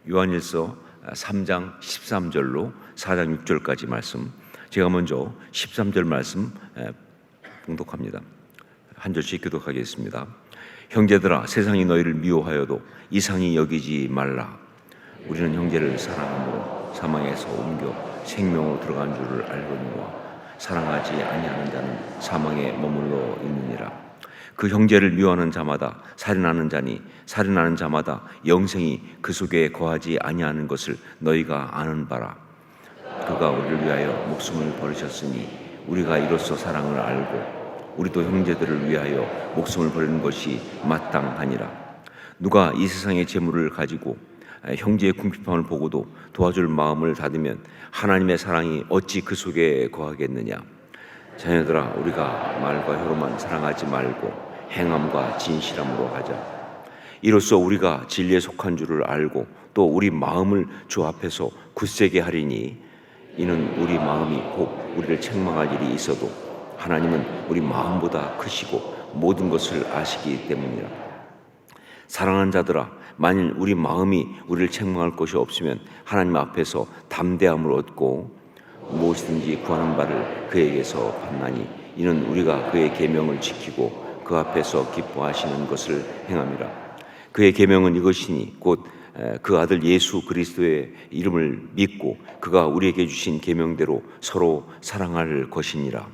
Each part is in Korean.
요한일서 3장 13절로 4장 6절까지 말씀, 제가 먼저 13절 말씀 봉독합니다. 한 절씩 교독하겠습니다. 형제들아, 세상이 너희를 미워하여도 이상히 여기지 말라. 우리는 형제를 사랑함으로 사망에서 옮겨 생명으로 들어간 줄을 알거니와 사랑하지 아니하는 자는 사망에 머물러 있느니라. 그 형제를 미워하는 자마다 살인하는 자니 살인하는 자마다 영생이 그 속에 거하지 아니하는 것을 너희가 아는 바라. 그가 우리를 위하여 목숨을 버리셨으니 우리가 이로써 사랑을 알고 우리도 형제들을 위하여 목숨을 버리는 것이 마땅하니라. 누가 이 세상의 재물을 가지고 형제의 궁핍함을 보고도 도와줄 마음을 닫으면 하나님의 사랑이 어찌 그 속에 거하겠느냐. 자녀들아, 우리가 말과 혀로만 사랑하지 말고 행함과 진실함으로 하자. 이로써 우리가 진리에 속한 줄을 알고 또 우리 마음을 주 앞에서 굳세게 하리니, 이는 우리 마음이 곧 우리를 책망할 일이 있어도 하나님은 우리 마음보다 크시고 모든 것을 아시기 때문이라. 사랑하는 자들아, 만일 우리 마음이 우리를 책망할 것이 없으면 하나님 앞에서 담대함을 얻고 무엇이든지 구하는 바를 그에게서 받나니, 이는 우리가 그의 계명을 지키고 그 앞에서 기뻐하시는 것을 행함이라. 그의 계명은 이것이니 곧 그 아들 예수 그리스도의 이름을 믿고 그가 우리에게 주신 계명대로 서로 사랑할 것이니라.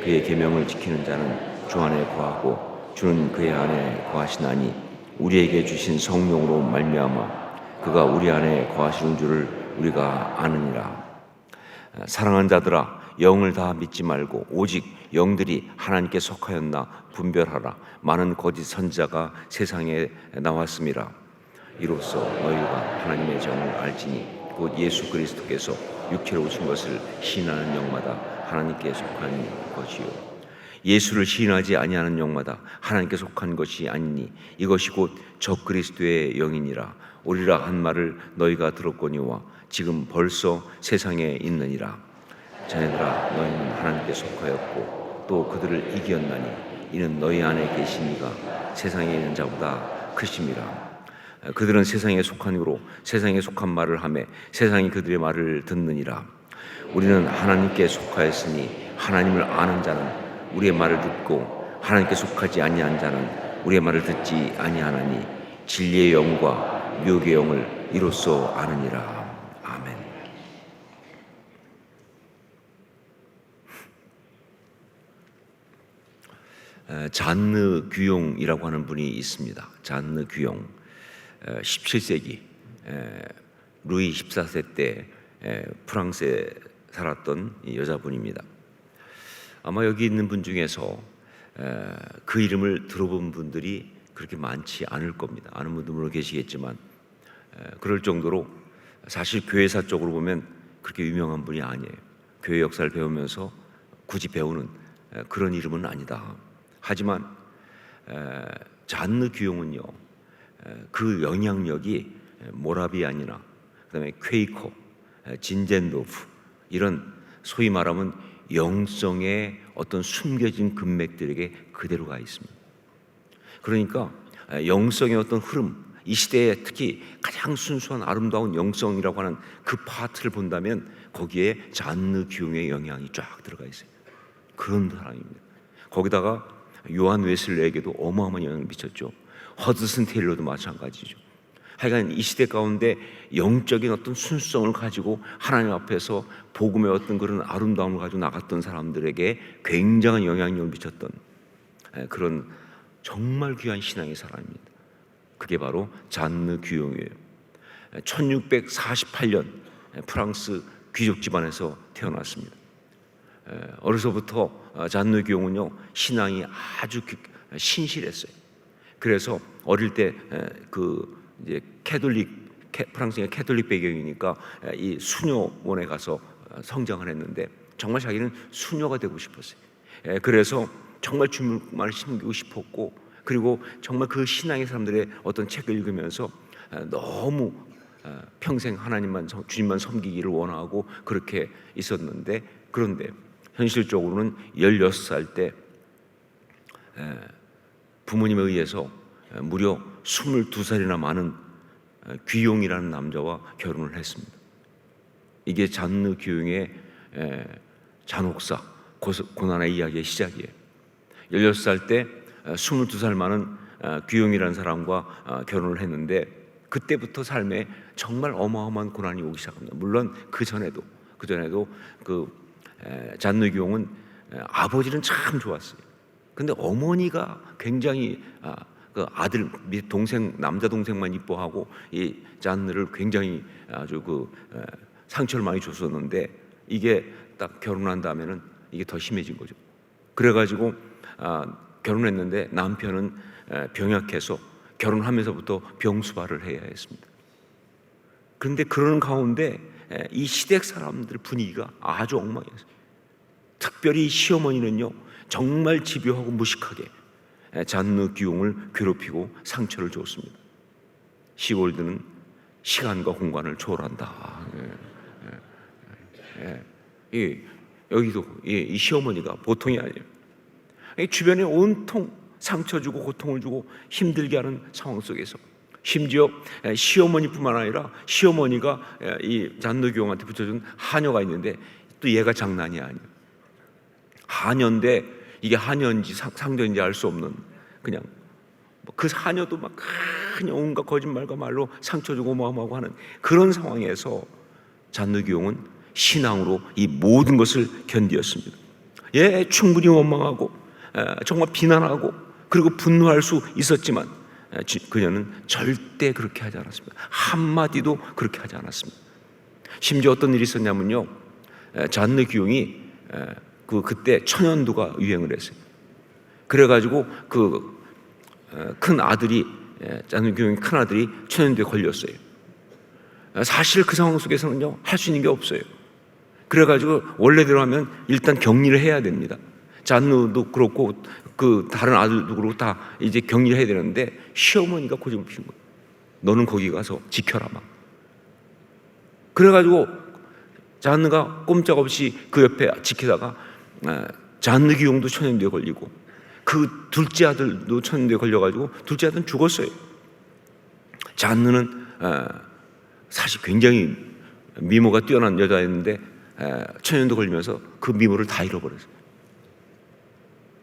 그의 계명을 지키는 자는 주 안에 거하고 주는 그의 안에 거하시나니, 우리에게 주신 성령으로 말미암아 그가 우리 안에 거하시는 줄을 우리가 아느니라. 사랑하는 자들아, 영을 다 믿지 말고 오직 영들이 하나님께 속하였나 분별하라. 많은 거짓 선지자가 세상에 나왔음이라. 이로써 너희가 하나님의 정을 알지니 곧 예수 그리스도께서 육체로 오신 것을 시인하는 영마다 하나님께 속한 것이요, 예수를 시인하지 아니하는 영마다 하나님께 속한 것이 아니니 이것이 곧 적그리스도의 영이니라. 오리라 한 말을 너희가 들었거니와 지금 벌써 세상에 있느니라. 자녀들아, 너희는 하나님께 속하였고 또 그들을 이겼나니, 이는 너희 안에 계신 이가 세상에 있는 자보다 크심이라. 그들은 세상에 속한 이로 세상에 속한 말을 하며 세상이 그들의 말을 듣느니라. 우리는 하나님께 속하였으니 하나님을 아는 자는 우리의 말을 듣고 하나님께 속하지 아니한 자는 우리의 말을 듣지 아니하나니, 진리의 영과 미혹의 영을 이로써 아느니라. 아멘. 잔느 규용이라고 하는 분이 있습니다. 잔느 규용, 17세기 루이 14세 때 프랑스에 살았던 여자분입니다. 아마 여기 있는 분 중에서 그 이름을 들어본 분들이 그렇게 많지 않을 겁니다. 아는 분도 물론 계시겠지만 그럴 정도로 사실 교회사 쪽으로 보면 그렇게 유명한 분이 아니에요. 교회 역사를 배우면서 굳이 배우는 그런 이름은 아니다. 하지만 잔느 규용은요, 그 영향력이 모라비안이나 그다음에 퀘이커, 진젠도프, 이런 소위 말하면 영성의 어떤 숨겨진 근맥들에게 그대로 가 있습니다. 그러니까 영성의 어떤 흐름, 이 시대에 특히 가장 순수한 아름다운 영성이라고 하는 그 파트를 본다면 거기에 잔느 규용의 영향이 쫙 들어가 있어요. 그런 사람입니다. 거기다가 요한 웨슬레에게도 어마어마한 영향을 미쳤죠. 허드슨 테일러도 마찬가지죠. 하여간 이 시대 가운데 영적인 어떤 순수성을 가지고 하나님 앞에서 복음의 어떤 그런 아름다움을 가지고 나갔던 사람들에게 굉장한 영향력을 미쳤던 그런 정말 귀한 신앙의 사람입니다. 그게 바로 잔느 규용이에요. 1648년 프랑스 귀족 집안에서 태어났습니다. 어려서부터 잔느 규용은요, 신앙이 아주 신실했어요. 그래서 어릴 때 이제 프랑스의 캐톨릭 배경이니까 이 수녀원에 가서 성장을 했는데 정말 자기는 수녀가 되고 싶었어요. 그래서 정말 주님을 섬기고 싶었고, 그리고 정말 그 신앙의 사람들의 어떤 책을 읽으면서 너무 평생 주님만 섬기기를 원하고 그렇게 있었는데, 그런데 현실적으로는 16살 때 부모님에 의해서 무려 22살이나 많은 귀용이라는 남자와 결혼을 했습니다. 이게 잔느 귀용의 잔혹사, 고난의 이야기의 시작이에요. 16살 때 22살 많은 귀용이라는 사람과 결혼을 했는데, 그때부터 삶에 정말 어마어마한 고난이 오기 시작합니다. 물론 그 전에도 잔느 귀용은 아버지는 참 좋았어요. 근데 어머니가 굉장히 그 아들 동생, 남자 동생만 이뻐하고 이 잔느를 굉장히 아주 상처를 많이 줬었는데, 이게 딱 결혼한 다음에는 이게 더 심해진 거죠. 그래가지고 결혼했는데 남편은 병약해서 결혼하면서부터 병수발을 해야 했습니다. 그런데 그러는 가운데 이 시댁 사람들 분위기가 아주 엉망이었어요. 특별히 시어머니는요, 정말 집요하고 무식하게 잔느 귀용을 괴롭히고 상처를 줬습니다. 시월드는 시간과 공간을 초월한다. 여기도 이 시어머니가 보통이 아니에요. 주변에 온통 상처 주고 고통을 주고 힘들게 하는 상황 속에서, 심지어 시어머니뿐만 아니라 시어머니가 이 잔느 귀용한테 붙여준 하녀가 있는데, 또 얘가 장난이 아니에요. 하녀인데 이게 하녀인지 상전인지 알 수 없는, 그냥 그 하녀도 막 그냥 온갖 거짓말과 말로 상처 주고 뭐하고 하는 그런 상황에서 잔느 귀용은 신앙으로 이 모든 것을 견디었습니다. 충분히 원망하고 정말 비난하고 그리고 분노할 수 있었지만 그녀는 절대 그렇게 하지 않았습니다. 한마디도 그렇게 하지 않았습니다. 심지어 어떤 일이 있었냐면요, 잔느 귀용이 그때 천연두가 유행을 했어요. 그래가지고 큰 아들이, 잔느 귀용의 큰 아들이 천연두에 걸렸어요. 사실 그 상황 속에서는요, 할 수 있는 게 없어요. 그래가지고 원래대로 하면 일단 격리를 해야 됩니다. 잔느도 그렇고 그 다른 아들도 그렇고 다 이제 격리를 해야 되는데, 시어머니가 고집을 피운 거예요. 너는 거기 가서 지켜라 막. 그래가지고 잔느가 꼼짝없이 그 옆에 지키다가 잔느 귀용도 천연두에 걸리고, 그 둘째 아들도 천연두에 걸려가지고 둘째 아들은 죽었어요. 잔느는 사실 굉장히 미모가 뛰어난 여자였는데 천연두 걸리면서 그 미모를 다 잃어버렸어요.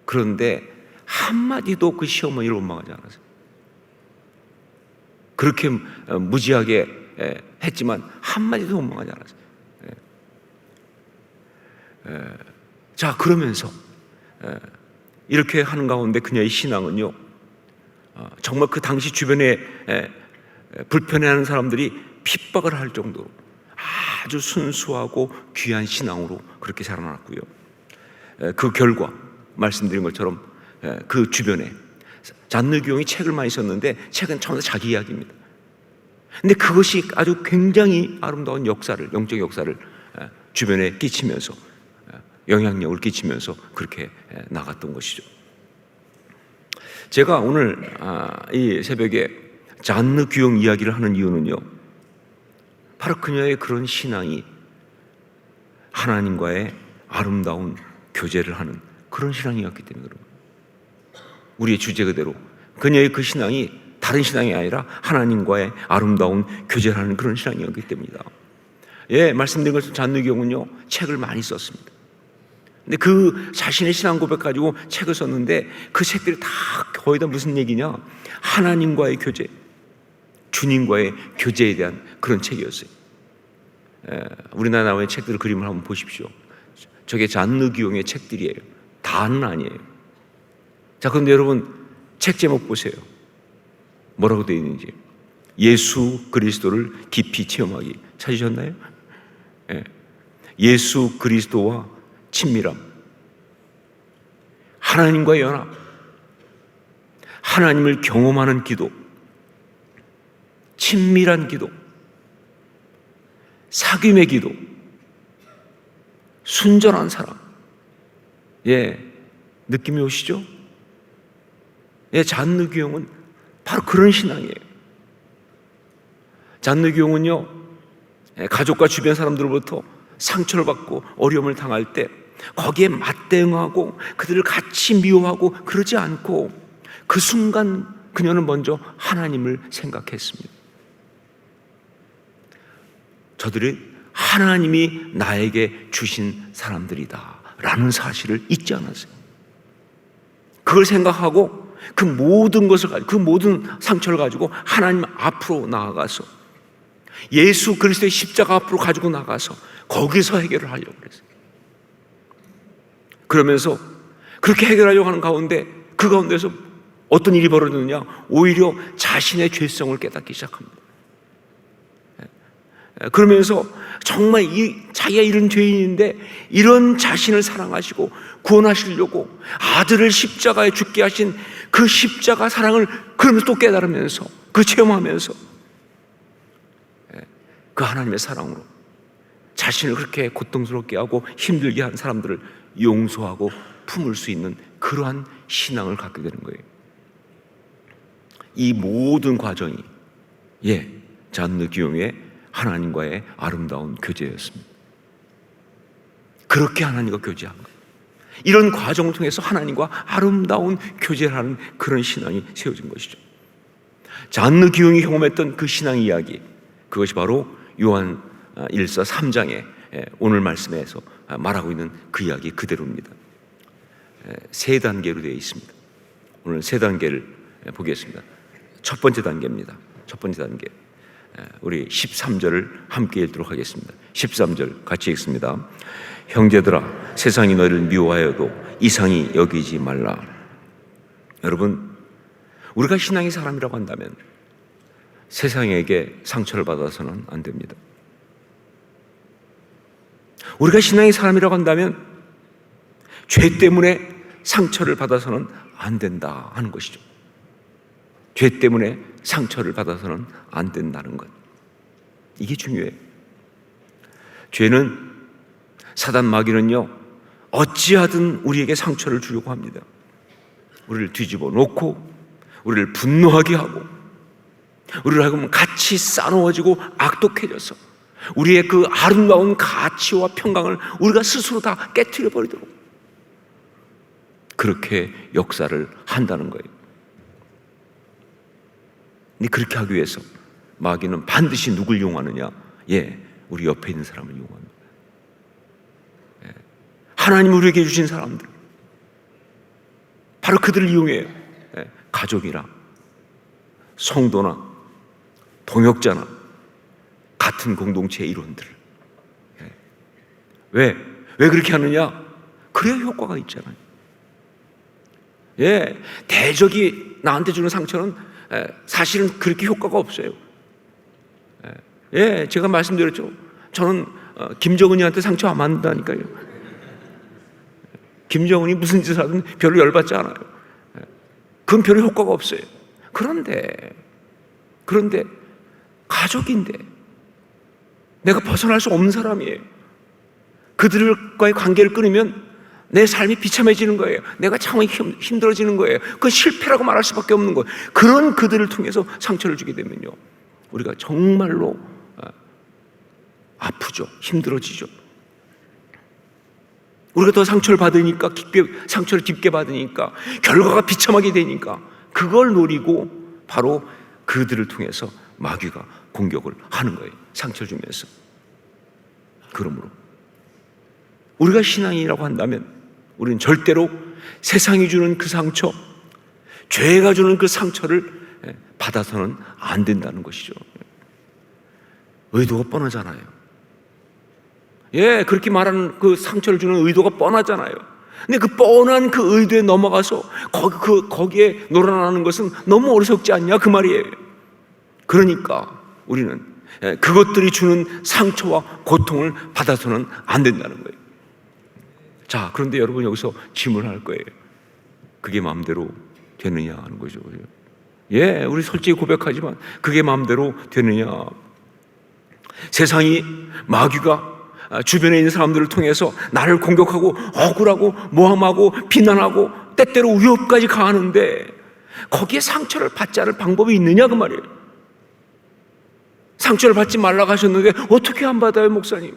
그런데 한마디도 그 시어머니를 원망하지 않았어요. 그렇게 무지하게 했지만 한마디도 원망하지 않았어요. 자, 그러면서 이렇게 하는 가운데 그녀의 신앙은요, 정말 그 당시 주변에 불편해하는 사람들이 핍박을 할 정도로 아주 순수하고 귀한 신앙으로 그렇게 자라났고요. 그 결과 말씀드린 것처럼 그 주변에 잔느 귀용이 책을 많이 썼는데 책은 전부 다 자기 이야기입니다. 근데 그것이 아주 굉장히 아름다운 역사를, 영적 역사를 주변에 끼치면서 영향력을 끼치면서 그렇게 나갔던 것이죠. 제가 오늘 이 새벽에 잔느 귀용 이야기를 하는 이유는요, 바로 그녀의 그런 신앙이 하나님과의 아름다운 교제를 하는 그런 신앙이었기 때문에 그런 거예요. 우리의 주제 그대로 그녀의 그 신앙이 다른 신앙이 아니라 하나님과의 아름다운 교제를 하는 그런 신앙이었기 때문이다. 말씀드린 것처럼 잔느 귀용은요, 책을 많이 썼습니다. 근데 그 자신의 신앙 고백 가지고 책을 썼는데, 그 책들이 다 거의 다 무슨 얘기냐? 하나님과의 교제, 주님과의 교제에 대한 그런 책이었어요. 우리나라 나오는 책들 그림을 한번 보십시오. 저게 잔느 귀용의 책들이에요. 다는 아니에요. 자, 그런데 여러분 책 제목 보세요. 뭐라고 되어 있는지. 예수 그리스도를 깊이 체험하기. 찾으셨나요? 예수 그리스도와 친밀함, 하나님과의 연합, 하나님을 경험하는 기도, 친밀한 기도, 사귐의 기도, 순전한 사랑. 느낌이 오시죠? 잔느 귀용은 바로 그런 신앙이에요. 잔느 귀용은요, 가족과 주변 사람들로부터 상처를 받고 어려움을 당할 때 거기에 맞대응하고 그들을 같이 미워하고 그러지 않고, 그 순간 그녀는 먼저 하나님을 생각했습니다. 저들이 하나님이 나에게 주신 사람들이다 라는 사실을 잊지 않았어요. 그걸 생각하고 그 모든 것을 가지고, 그 모든 상처를 가지고 하나님 앞으로 나아가서 예수 그리스도의 십자가 앞으로 가지고 나가서 거기서 해결을 하려고 그랬어요. 그러면서 그렇게 해결하려고 하는 가운데, 그 가운데서 어떤 일이 벌어졌느냐? 오히려 자신의 죄성을 깨닫기 시작합니다. 그러면서 정말 자기가 이런 죄인인데 이런 자신을 사랑하시고 구원하시려고 아들을 십자가에 죽게 하신 그 십자가 사랑을 그러면서 또 깨달으면서, 그 체험하면서 그 하나님의 사랑으로 자신을 그렇게 고통스럽게 하고 힘들게 한 사람들을 용서하고 품을 수 있는 그러한 신앙을 갖게 되는 거예요. 이 모든 과정이 잔느 기용의 하나님과의 아름다운 교제였습니다. 그렇게 하나님과 교제한 거예요. 이런 과정을 통해서 하나님과 아름다운 교제를 하는 그런 신앙이 세워진 것이죠. 잔느 기용이 경험했던 그 신앙 이야기, 그것이 바로 요한 1서 3장에 오늘 말씀에서 말하고 있는 그 이야기 그대로입니다. 세 단계로 되어 있습니다. 오늘 세 단계를 보겠습니다. 첫 번째 단계입니다. 첫 번째 단계, 우리 13절을 함께 읽도록 하겠습니다. 13절 같이 읽습니다. 형제들아, 세상이 너희를 미워하여도 이상히 여기지 말라. 여러분, 우리가 신앙의 사람이라고 한다면 세상에게 상처를 받아서는 안 됩니다. 우리가 신앙의 사람이라고 한다면 죄 때문에 상처를 받아서는 안 된다 하는 것이죠. 죄 때문에 상처를 받아서는 안 된다는 것, 이게 중요해요. 죄는, 사단 마귀는요, 어찌하든 우리에게 상처를 주려고 합니다. 우리를 뒤집어 놓고 우리를 분노하게 하고 우리를 하여금 같이 싸누어지고 악독해져서 우리의 그 아름다운 가치와 평강을 우리가 스스로 다 깨트려 버리도록 그렇게 역사를 한다는 거예요. 근데 그렇게 하기 위해서 마귀는 반드시 누굴 이용하느냐? 우리 옆에 있는 사람을 이용합니다. 하나님이 우리에게 주신 사람들, 바로 그들을 이용해요. 가족이나 성도나 동역자나 같은 공동체의 일원들. 왜 그렇게 하느냐? 그래야 효과가 있잖아요. 대적이 나한테 주는 상처는 사실은 그렇게 효과가 없어요. 제가 말씀드렸죠. 저는 김정은이한테 상처 안 받는다니까요. 김정은이 무슨 짓을 하든 별로 열받지 않아요. 그건 별로 효과가 없어요. 그런데 가족인데 내가 벗어날 수 없는 사람이에요. 그들과의 관계를 끊으면 내 삶이 비참해지는 거예요. 내가 참으니 힘들어지는 거예요. 그건 실패라고 말할 수밖에 없는 거예요. 그런 그들을 통해서 상처를 주게 되면요, 우리가 정말로 아프죠. 힘들어지죠. 우리가 더 상처를 받으니까, 상처를 깊게 받으니까, 결과가 비참하게 되니까 그걸 노리고 바로 그들을 통해서 마귀가 공격을 하는 거예요. 상처를 주면서. 그러므로 우리가 신앙이라고 한다면 우리는 절대로 세상이 주는 그 상처, 죄가 주는 그 상처를 받아서는 안 된다는 것이죠. 의도가 뻔하잖아요. 그렇게 말하는 그 상처를 주는 의도가 뻔하잖아요. 근데 그 뻔한 그 의도에 넘어가서 거기에 놀아나는 것은 너무 어리석지 않냐, 그 말이에요. 그러니까 우리는 그것들이 주는 상처와 고통을 받아서는 안 된다는 거예요. 자, 그런데 여러분, 여기서 질문할 거예요. 그게 마음대로 되느냐 하는 거죠. 우리 솔직히 고백하지만 그게 마음대로 되느냐. 세상이, 마귀가 주변에 있는 사람들을 통해서 나를 공격하고 억울하고 모함하고 비난하고 때때로 위협까지 가하는데 거기에 상처를 받지 않을 방법이 있느냐, 그 말이에요. 상처를 받지 말라고 하셨는데 어떻게 안 받아요, 목사님?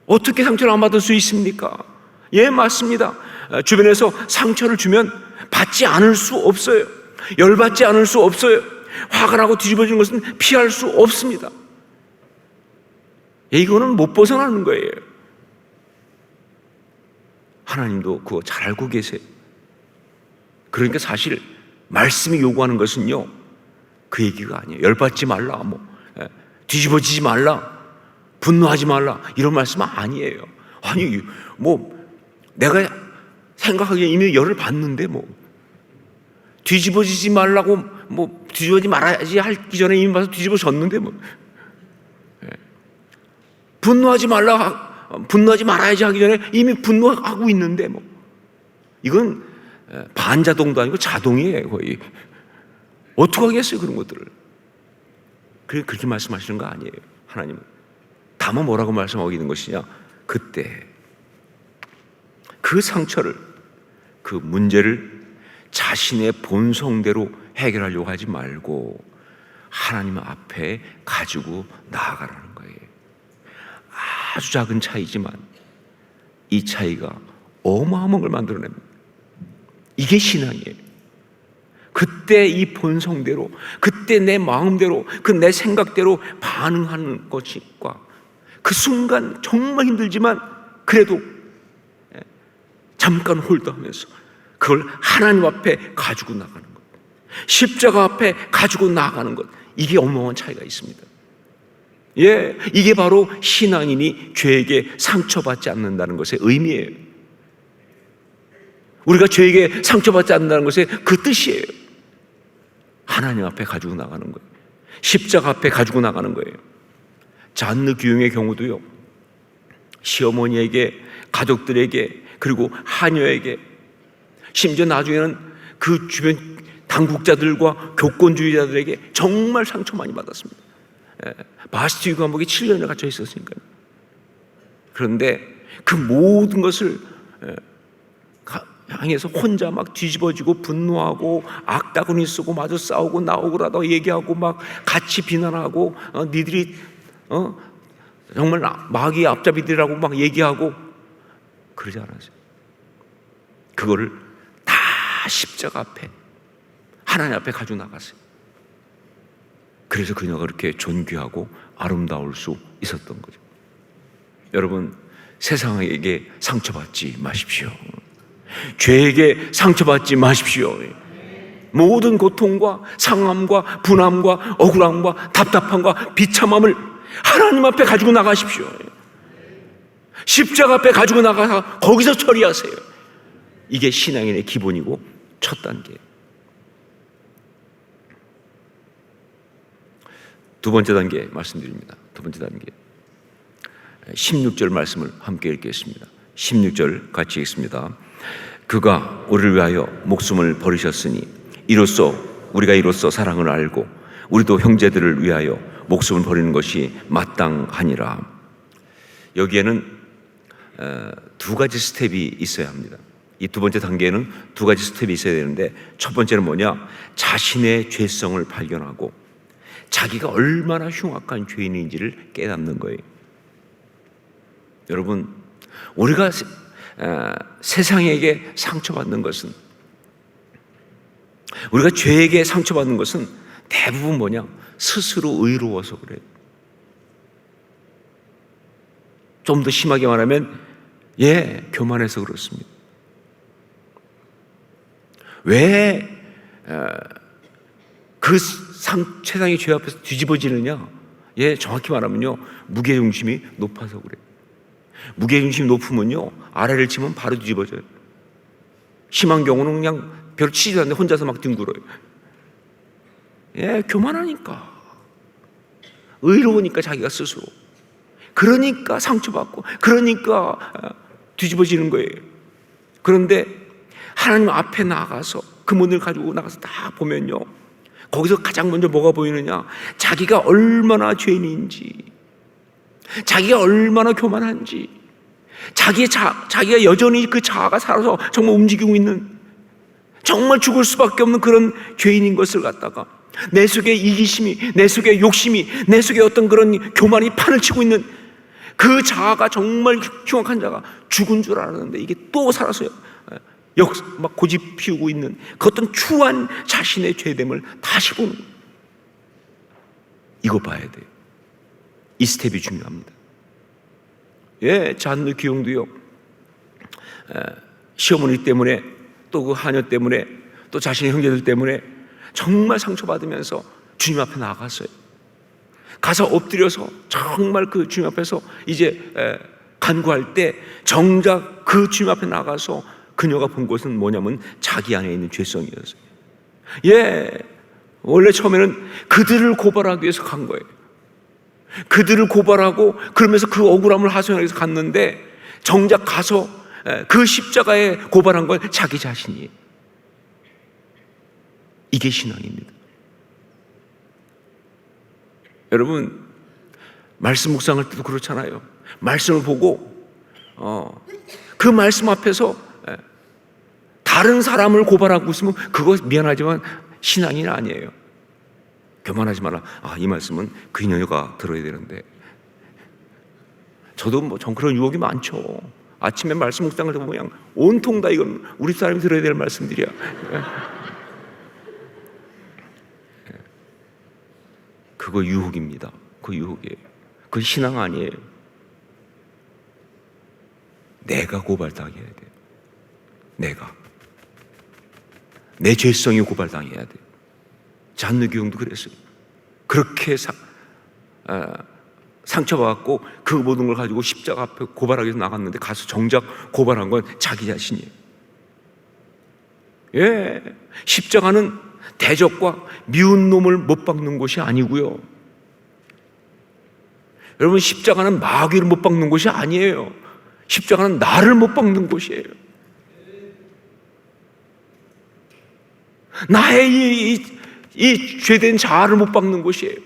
어떻게 상처를 안 받을 수 있습니까? 맞습니다. 주변에서 상처를 주면 받지 않을 수 없어요. 열받지 않을 수 없어요. 화가 나고 뒤집어지는 것은 피할 수 없습니다. 이거는 못 벗어나는 거예요. 하나님도 그거 잘 알고 계세요. 그러니까 사실 말씀이 요구하는 것은요, 그 얘기가 아니에요. 열받지 말라, 뒤집어지지 말라, 분노하지 말라, 이런 말씀은 아니에요. 아니, 내가 생각하기에 이미 열을 받는데 뒤집어지지 말라고 뒤집어지지 말아야지 하기 전에 이미 봐서 뒤집어졌는데 분노하지 말아야지 하기 전에 이미 분노하고 있는데 이건 반자동도 아니고 자동이에요. 거의 어떻게 하겠어요, 그런 것들을. 그렇게 말씀하시는 거 아니에요. 하나님은 다만 뭐라고 말씀하고 있는 것이냐, 그때 그 상처를, 그 문제를 자신의 본성대로 해결하려고 하지 말고 하나님 앞에 가지고 나아가라는 거예요. 아주 작은 차이지만 이 차이가 어마어마한 걸 만들어냅니다. 이게 신앙이에요. 그때 이 본성대로, 그때 내 마음대로, 내 생각대로 반응하는 것과 그 순간 정말 힘들지만 그래도 잠깐 홀드하면서 그걸 하나님 앞에 가지고 나가는 것, 십자가 앞에 가지고 나가는 것, 이게 어마어마한 차이가 있습니다. 이게 바로 신앙인이 죄에게 상처받지 않는다는 것의 의미예요. 우리가 죄에게 상처받지 않는다는 것의 그 뜻이에요. 하나님 앞에 가지고 나가는 거예요. 십자가 앞에 가지고 나가는 거예요. 잔느 귀용의 경우도요, 시어머니에게, 가족들에게, 그리고 하녀에게, 심지어 나중에는 그 주변 당국자들과 교권주의자들에게 정말 상처 많이 받았습니다. 바스티유 감옥에 7년을 갇혀 있었으니까요. 그런데 그 모든 것을 향해서 혼자 막 뒤집어지고 분노하고 악다구니 쓰고 마주 싸우고 나오고라도 얘기하고 막 같이 비난하고 니들이 정말 마귀의 앞잡이들이라고 막 얘기하고 그러지 않았어요. 그거를 다 십자가 앞에, 하나님 앞에 가지고 나갔어요. 그래서 그녀가 그렇게 존귀하고 아름다울 수 있었던 거죠. 여러분, 세상에게 상처받지 마십시오. 죄에게 상처받지 마십시오. 모든 고통과 상함과 분함과 억울함과 답답함과 비참함을 하나님 앞에 가지고 나가십시오. 십자가 앞에 가지고 나가서 거기서 처리하세요. 이게 신앙인의 기본이고 첫 단계예요. 두 번째 단계 말씀드립니다. 두 번째 단계 16절 말씀을 함께 읽겠습니다. 16절 같이 읽습니다. 그가 우리를 위하여 목숨을 버리셨으니 우리가 이로써 사랑을 알고 우리도 형제들을 위하여 목숨을 버리는 것이 마땅하니라. 여기에는 두 가지 스텝이 있어야 합니다. 이 두 번째 단계에는 두 가지 스텝이 있어야 되는데, 첫 번째는 뭐냐? 자신의 죄성을 발견하고 자기가 얼마나 흉악한 죄인인지를 깨닫는 거예요. 여러분, 우리가 세상에게 상처받는 것은, 우리가 죄에게 상처받는 것은 대부분 뭐냐? 스스로 의로워서 그래요. 좀 더 심하게 말하면 교만해서 그렇습니다. 왜 그 세상의 죄 앞에서 뒤집어지느냐? 정확히 말하면요, 무게중심이 높아서 그래요. 무게중심이 높으면요, 아래를 치면 바로 뒤집어져요. 심한 경우는 그냥 별로 치지도 않는데 혼자서 막 뒹굴어요. 교만하니까, 의로우니까 자기가 스스로, 그러니까 상처받고, 그러니까 뒤집어지는 거예요. 그런데 하나님 앞에 나가서 그 문을 가지고 나가서 다 보면요, 거기서 가장 먼저 뭐가 보이느냐? 자기가 얼마나 죄인인지, 자기가 얼마나 교만한지, 자기가 여전히 그 자아가 살아서 정말 움직이고 있는, 정말 죽을 수밖에 없는 그런 죄인인 것을 갖다가 내 속에 이기심이, 내 속에 욕심이, 내 속에 어떤 그런 교만이 판을 치고 있는 그 자아가, 정말 흉악한 자가 죽은 줄 알았는데 이게 또 살아서요, 막 고집 피우고 있는 그 어떤 추한 자신의 죄됨을 다시 보는, 이거 봐야 돼요. 이 스텝이 중요합니다. 예, 잔느 기용도요. 시어머니 때문에 또 그 하녀 때문에 또 자신의 형제들 때문에 정말 상처받으면서 주님 앞에 나갔어요. 가서 엎드려서 정말 그 주님 앞에서 이제 간구할 때 정작 그 주님 앞에 나가서 그녀가 본 것은 뭐냐면 자기 안에 있는 죄성이었어요. 예, 원래 처음에는 그들을 고발하기 위해서 간 거예요. 그들을 고발하고 그러면서 그 억울함을 하소연하기 위해서 갔는데 정작 가서 그 십자가에 고발한 건 자기 자신이에요. 이게 신앙입니다. 여러분, 말씀 묵상할 때도 그렇잖아요. 말씀을 보고 그 말씀 앞에서 다른 사람을 고발하고 있으면 그거 미안하지만 신앙이 아니에요. 교만하지 마라. 이 말씀은 그 인연이가 들어야 되는데. 저도 전 그런 유혹이 많죠. 아침에 말씀 묵상을 해보면 그냥 온통 다 이건 우리 사람이 들어야 될 말씀들이야. 그거 유혹입니다. 그 유혹이에요. 그 신앙 아니에요. 내가 고발당해야 돼요. 내 죄성이 고발당해야 돼요. 잔느 기용도 그랬어요. 그렇게 상처받았고 그 모든 걸 가지고 십자가 앞에 고발하기 위해서 나갔는데 가서 정작 고발한 건 자기 자신이에요. 예, 십자가는 대적과 미운 놈을 못 박는 곳이 아니고요. 여러분, 십자가는 마귀를 못 박는 곳이 아니에요. 십자가는 나를 못 박는 곳이에요. 나의 이 죄된 자아를 못 박는 곳이에요.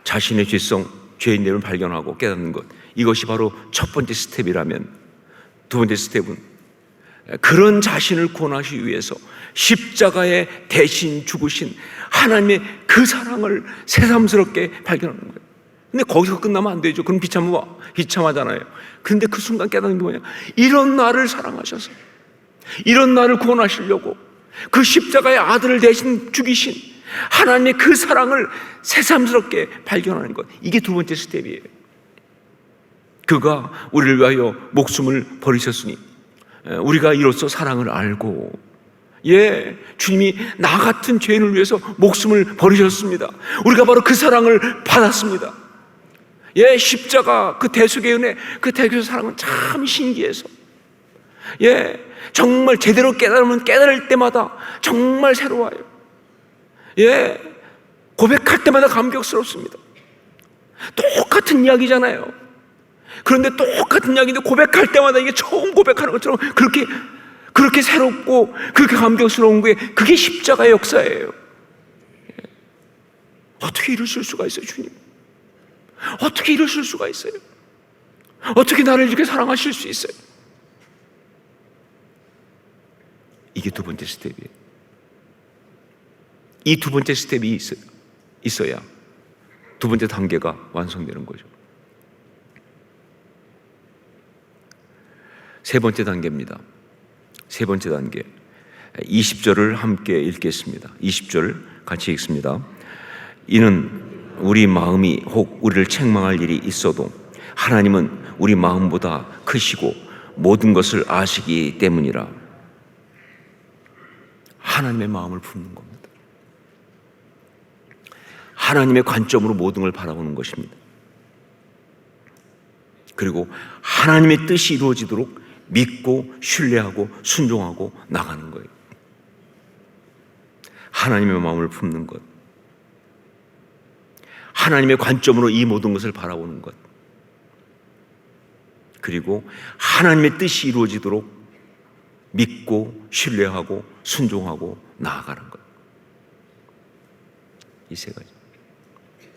자신의 죄성, 죄인됨을 발견하고 깨닫는 것, 이것이 바로 첫 번째 스텝이라면, 두 번째 스텝은 그런 자신을 구원하시기 위해서 십자가에 대신 죽으신 하나님의 그 사랑을 새삼스럽게 발견하는 거예요. 근데 거기서 끝나면 안 되죠. 그럼 비참하잖아요. 그런데 그 순간 깨닫는 게 뭐냐? 이런 나를 사랑하셔서, 이런 나를 구원하시려고 그 십자가의 아들을 대신 죽이신 하나님의 그 사랑을 새삼스럽게 발견하는 것, 이게 두 번째 스텝이에요. 그가 우리를 위하여 목숨을 버리셨으니 우리가 이로써 사랑을 알고, 예, 주님이 나 같은 죄인을 위해서 목숨을 버리셨습니다. 우리가 바로 그 사랑을 받았습니다. 예, 십자가 그 대속의 은혜, 그 대속의 사랑은 참 신기해서, 예, 정말 제대로 깨달으면 깨달을 때마다 정말 새로워요. 예, 고백할 때마다 감격스럽습니다. 똑같은 이야기잖아요. 그런데 똑같은 이야기인데 고백할 때마다 이게 처음 고백하는 것처럼 그렇게 새롭고 그렇게 감격스러운 게, 그게 십자가의 역사예요. 어떻게 이러실 수가 있어요, 주님? 어떻게 이러실 수가 있어요? 어떻게 나를 이렇게 사랑하실 수 있어요? 이게 두 번째 스텝이에요. 이 두 번째 스텝이 있어야 두 번째 단계가 완성되는 거죠. 세 번째 단계입니다. 세 번째 단계, 20절을 함께 읽겠습니다. 20절 같이 읽습니다. 이는 우리 마음이 혹 우리를 책망할 일이 있어도 하나님은 우리 마음보다 크시고 모든 것을 아시기 때문이라. 하나님의 마음을 품는 겁니다. 하나님의 관점으로 모든 걸 바라보는 것입니다. 그리고 하나님의 뜻이 이루어지도록 믿고 신뢰하고 순종하고 나가는 거예요. 하나님의 마음을 품는 것, 하나님의 관점으로 이 모든 것을 바라보는 것, 그리고 하나님의 뜻이 이루어지도록 믿고 신뢰하고 순종하고 나아가는 것. 이 세 가지,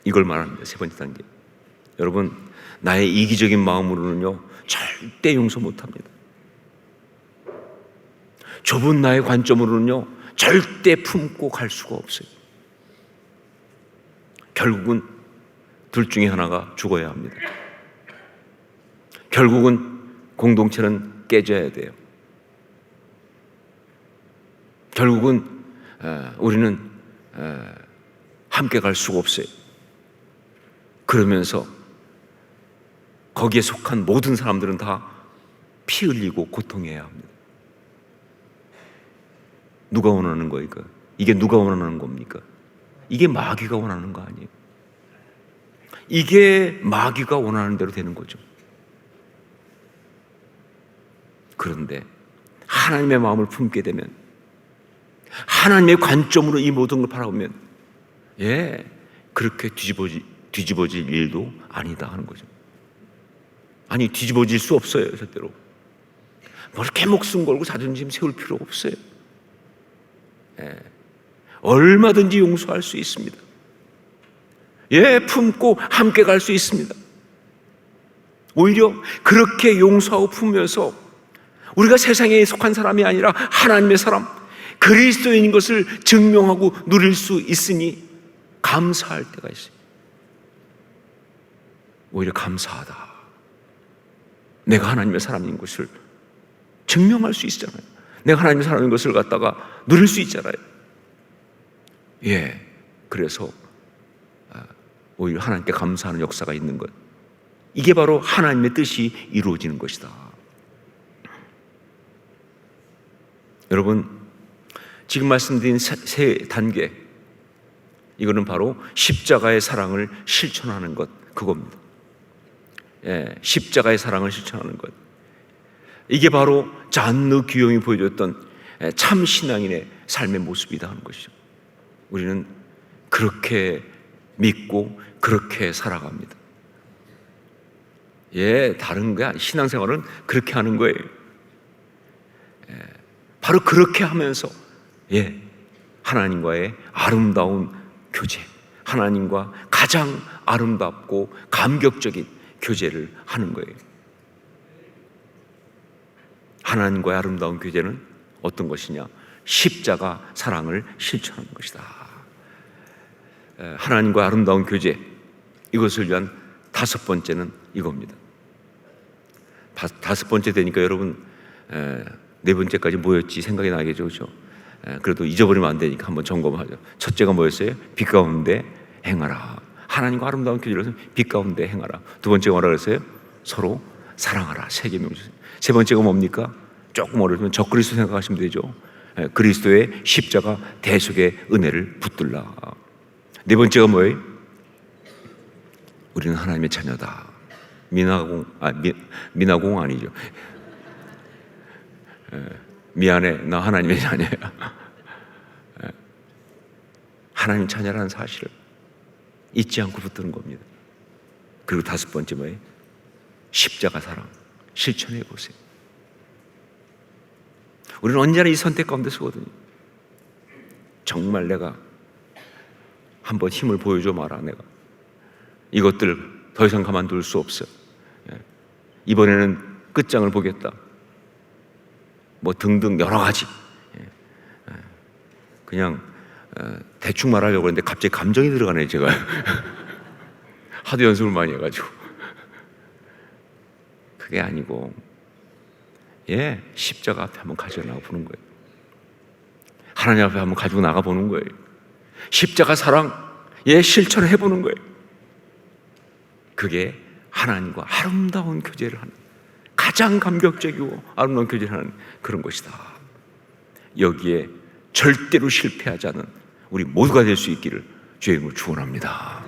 이걸 말합니다. 세 번째 단계. 여러분, 나의 이기적인 마음으로는요 절대 용서 못합니다. 좁은 나의 관점으로는요 절대 품고 갈 수가 없어요. 결국은 둘 중에 하나가 죽어야 합니다. 결국은 공동체는 깨져야 돼요. 결국은 우리는 함께 갈 수가 없어요. 그러면서 거기에 속한 모든 사람들은 다 피 흘리고 고통해야 합니다. 누가 원하는 거니까? 이게 누가 원하는 겁니까? 이게 마귀가 원하는 거 아니에요? 이게 마귀가 원하는 대로 되는 거죠. 그런데 하나님의 마음을 품게 되면, 하나님의 관점으로 이 모든 걸 바라보면, 그렇게 뒤집어질 일도 아니다 하는 거죠. 아니, 뒤집어질 수 없어요, 절대로. 뭐 이렇게 목숨 걸고 자존심 세울 필요 없어요. 얼마든지 용서할 수 있습니다. 품고 함께 갈 수 있습니다. 오히려 그렇게 용서하고 품으면서 우리가 세상에 속한 사람이 아니라 하나님의 사람, 그리스도인인 것을 증명하고 누릴 수 있으니 감사할 때가 있어요. 오히려 감사하다. 내가 하나님의 사람인 것을 증명할 수 있잖아요. 내가 하나님의 사람인 것을 갖다가 누릴 수 있잖아요. 그래서 오히려 하나님께 감사하는 역사가 있는 것, 이게 바로 하나님의 뜻이 이루어지는 것이다. 여러분, 지금 말씀드린 세 단계, 이거는 바로 십자가의 사랑을 실천하는 것, 그겁니다. 십자가의 사랑을 실천하는 것, 이게 바로 잔느 귀용이 보여줬던 참 신앙인의 삶의 모습이다 하는 것이죠. 우리는 그렇게 믿고 그렇게 살아갑니다. 다른 거야. 신앙생활은 그렇게 하는 거예요. 바로 그렇게 하면서 하나님과의 아름다운 교제, 하나님과 가장 아름답고 감격적인 교제를 하는 거예요. 하나님과의 아름다운 교제는 어떤 것이냐? 십자가 사랑을 실천하는 것이다. 하나님과 아름다운 교제, 이것을 위한 다섯 번째는 이겁니다. 다섯 번째 되니까 여러분 네 번째까지 뭐였지 생각이 나겠죠, 그렇죠? 그래도 잊어버리면 안 되니까 한번 점검하죠. 첫째가 뭐였어요? 빛 가운데 행하라. 하나님과 아름다운 교제를 해서 빛 가운데 행하라. 두 번째가 뭐라 그랬어요? 서로 사랑하라. 세 계명 주세요. 세 번째가 뭡니까? 조금 어려우면 적그리스도 생각하시면 되죠. 그리스도의 십자가 대속의 은혜를 붙들라. 네 번째가 뭐예요? 우리는 하나님의 자녀다. 미나공 아니죠. 미안해, 나 하나님의 자녀야. 하나님 자녀라는 사실을 잊지 않고 붙드는 겁니다. 그리고 다섯 번째 뭐예요? 십자가 사랑 실천해 보세요. 우리는 언제나 이 선택 가운데 서거든요. 정말 내가 한번 힘을 보여줘 마라. 내가 이것들 더 이상 가만둘 수 없어. 이번에는 끝장을 보겠다. 뭐 등등 여러 가지. 그냥 대충 말하려고 했는데 갑자기 감정이 들어가네, 제가. 하도 연습을 많이 해가지고. 그게 아니고 십자가 앞에 한번 가지고 나가 보는 거예요. 하나님 앞에 한번 가지고 나가 보는 거예요. 십자가 사랑 실천을 해보는 거예요. 그게 하나님과 아름다운 교제를 하는, 가장 감격적이고 아름다운 교제를 하는 그런 것이다. 여기에 절대로 실패하지 않은 우리 모두가 될 수 있기를 주의 이름으로 축원합니다.